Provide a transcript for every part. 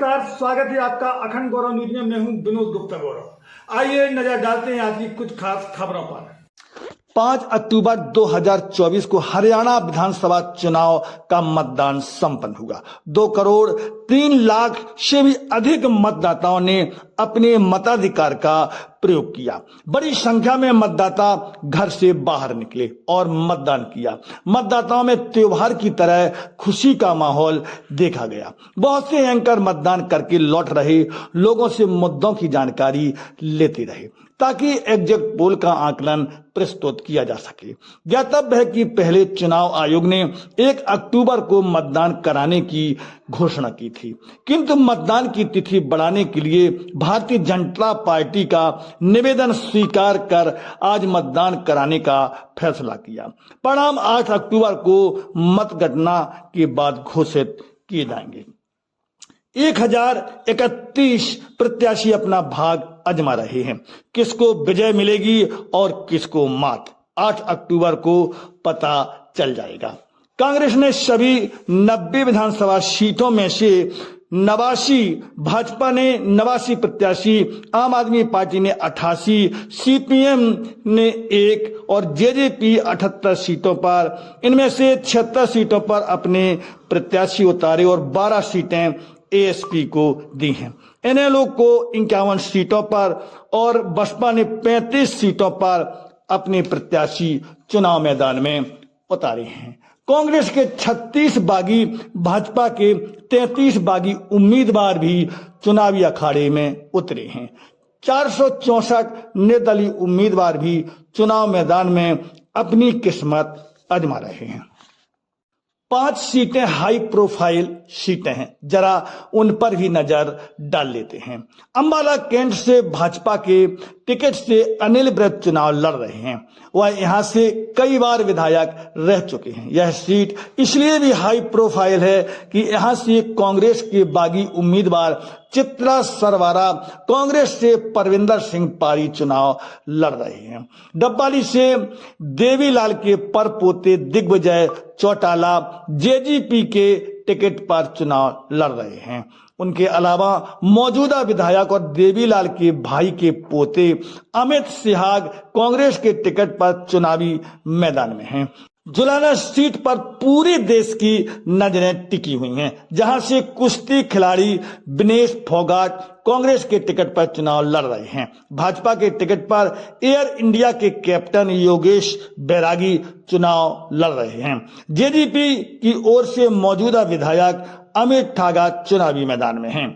नमस्कार, स्वागत है आपका अखंड गौरव न्यूज में। मैं हूं विनोद गुप्ता गौरव। आइए नजर डालते हैं आज की कुछ खास खबरों पर। 5 अक्टूबर 2024 को हरियाणा विधानसभा चुनाव का मतदान संपन्न हुआ। 2 करोड़ 3 लाख से भी अधिक मतदाताओं ने अपने मताधिकार का प्रयोग किया। बड़ी संख्या में मतदाता घर से बाहर निकले और मतदान किया। मतदाताओं में त्योहार की तरह खुशी का माहौल देखा गया। बहुत से एंकर मतदान करके लौट रहे लोगों से मुद्दों की जानकारी लेते रहे ताकि एग्जिट पोल का आकलन प्रस्तुत किया जा सके। ज्ञातव्य है कि पहले चुनाव आयोग ने 1 अक्टूबर को मतदान कराने की घोषणा की थी, किंतु मतदान की तिथि बढ़ाने के लिए भारतीय जनता पार्टी का निवेदन स्वीकार कर आज मतदान कराने का फैसला किया। परिणाम 8 अक्टूबर को मतगणना के बाद घोषित किए जाएंगे। 1031 प्रत्याशी अपना भाग आजमा रहे हैं। किसको विजय मिलेगी और किसको मात, 8 अक्टूबर को पता चल जाएगा। कांग्रेस ने सभी 90 विधानसभा सीटों में से 89, भाजपा ने 89 प्रत्याशी, आम आदमी पार्टी ने 88, सीपीएम ने 1 और जेजेपी 78 सीटों पर, इनमें से 76 सीटों पर अपने प्रत्याशी उतारे और 12 सीटें एएसपी को दी हैं। इनेलो को 51 सीटों पर और बसपा ने 35 सीटों पर अपने प्रत्याशी चुनाव मैदान में उतारे हैं। कांग्रेस के 36 बागी, भाजपा के 33 बागी उम्मीदवार भी चुनावी अखाड़े में उतरे हैं। 464 निर्दलीय उम्मीदवार भी चुनाव मैदान में अपनी किस्मत आजमा रहे हैं। 5 सीटें हाई प्रोफाइल सीटें हैं, जरा उन पर भी नजर डाल लेते हैं। अंबाला कैंट से भाजपा के टिकट से अनिल ब्रत चुनाव लड़ रहे हैं। वह यहां से कई बार विधायक रह चुके हैं। यह सीट इसलिए भी हाई प्रोफाइल है कि यहां से कांग्रेस के बागी उम्मीदवार चित्रा सरवारा, कांग्रेस से परविंदर सिंह पारी चुनाव लड़ रहे हैं। डब्बाली से देवीलाल के परपोते दिग्विजय चौटाला जेजेपी के टिकट पर चुनाव लड़ रहे हैं। उनके अलावा मौजूदा विधायक और देवीलाल के भाई के पोते अमित सिहाग कांग्रेस के टिकट पर चुनावी मैदान में हैं। जुलाना सीट पर पूरे देश की नजरें टिकी हुई हैं, जहां से कुश्ती खिलाड़ी विनेश फोगाट कांग्रेस के टिकट पर चुनाव लड़ रहे हैं। भाजपा के टिकट पर एयर इंडिया के कैप्टन योगेश बैरागी चुनाव लड़ रहे हैं। जेजेपी की ओर से मौजूदा विधायक अमित ठागा चुनावी मैदान में हैं।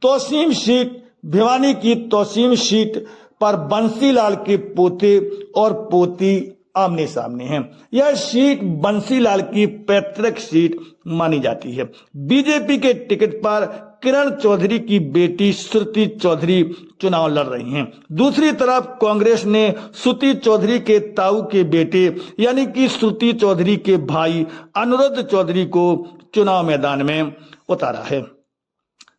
तोसीम सीट, भिवानी की तोसीम सीट पर बंसीलाल के पोते और पोती आमने सामने हैं। यह सीट बंसीलाल की पैतृक सीट मानी जाती है। बीजेपी के टिकट पर किरण चौधरी की बेटी श्रुति चौधरी चुनाव लड़ रही हैं। दूसरी तरफ कांग्रेस ने श्रुति चौधरी के ताऊ के बेटे यानी कि श्रुति चौधरी के भाई अनुरुद्ध चौधरी को चुनाव मैदान में उतारा है।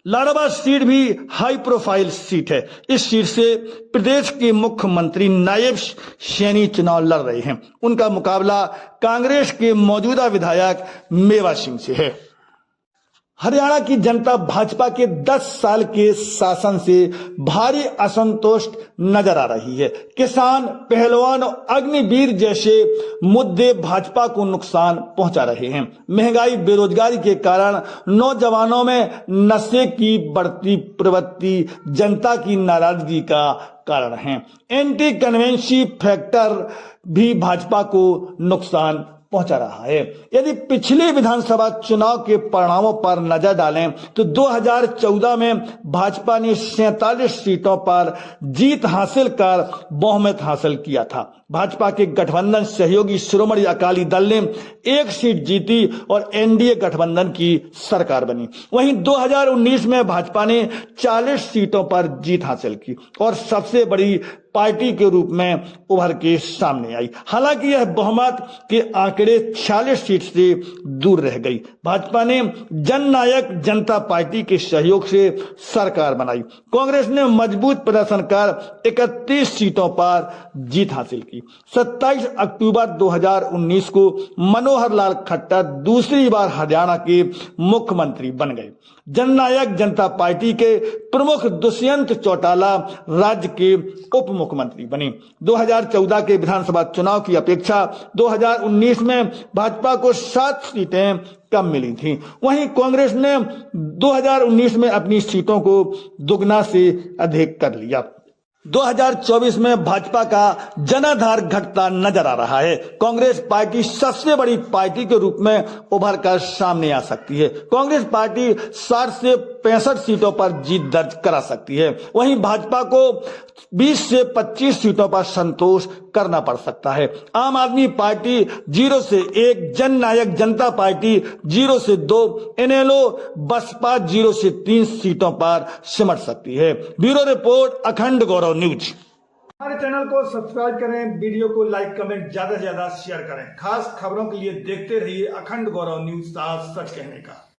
लाडवा सीट भी हाई प्रोफाइल सीट है। इस सीट से प्रदेश के मुख्यमंत्री नायब सैनी चुनाव लड़ रहे हैं। उनका मुकाबला कांग्रेस के मौजूदा विधायक मेवा सिंह से है। हरियाणा की जनता भाजपा के 10 साल के शासन से भारी असंतुष्ट नजर आ रही है। किसान, पहलवान और अग्निवीर जैसे मुद्दे भाजपा को नुकसान पहुंचा रहे हैं। महंगाई, बेरोजगारी के कारण नौजवानों में नशे की बढ़ती प्रवृत्ति जनता की नाराजगी का कारण है। एंटी कन्वेंसी फैक्टर भी भाजपा को नुकसान पहुंचा रहा है। यदि पिछले विधानसभा चुनाव के परिणामों पर नजर डालें तो 2014 में भाजपा ने 47 सीटों पर जीत हासिल कर बहुमत हासिल किया था। भाजपा के गठबंधन सहयोगी श्रोमणी अकाली दल ने 1 सीट जीती और एनडीए गठबंधन की सरकार बनी। वहीं 2019 में भाजपा ने 40 सीटों पर जीत हासिल की और सबसे बड़ी पार्टी के रूप में उभर के सामने आई। हालांकि यह बहुमत के आंकड़े 46 सीट से दूर रह गई। भाजपा ने जननायक जनता पार्टी के सहयोग से सरकार बनाई। कांग्रेस ने मजबूत प्रदर्शन कर 31 सीटों पर जीत हासिल की। 27 अक्टूबर 2019 को मनोहर लाल खट्टर दूसरी बार हरियाणा के मुख्यमंत्री बन गए। जननायक जनता पार्टी के प्रमुख दुष्यंत चौटाला राज्य के उप मुख्यमंत्री बने। 2014 के विधानसभा चुनाव की अपेक्षा 2019 में भाजपा को 7 सीटें कम मिली थी। वहीं कांग्रेस ने 2019 में अपनी सीटों को दुगना से अधिक कर लिया। 2024 में भाजपा का जनाधार घटता नजर आ रहा है। कांग्रेस पार्टी सबसे बड़ी पार्टी के रूप में उभर कर सामने आ सकती है। कांग्रेस पार्टी 60 से 65 सीटों पर जीत दर्ज करा सकती है। वहीं भाजपा को 20 से 25 सीटों पर संतोष करना पड़ सकता है। आम आदमी पार्टी 0 से 1, जननायक जनता पार्टी 0 से 2, इनेलो बसपा 0 से 3 सीटों पर सिमट सकती है। ब्यूरो रिपोर्ट, अखंड गौरव न्यूज। हमारे चैनल को सब्सक्राइब करें, वीडियो को लाइक कमेंट ज्यादा से ज्यादा शेयर करें। खास खबरों के लिए देखते रहिए अखंड गौरव न्यूज, सच कहने का।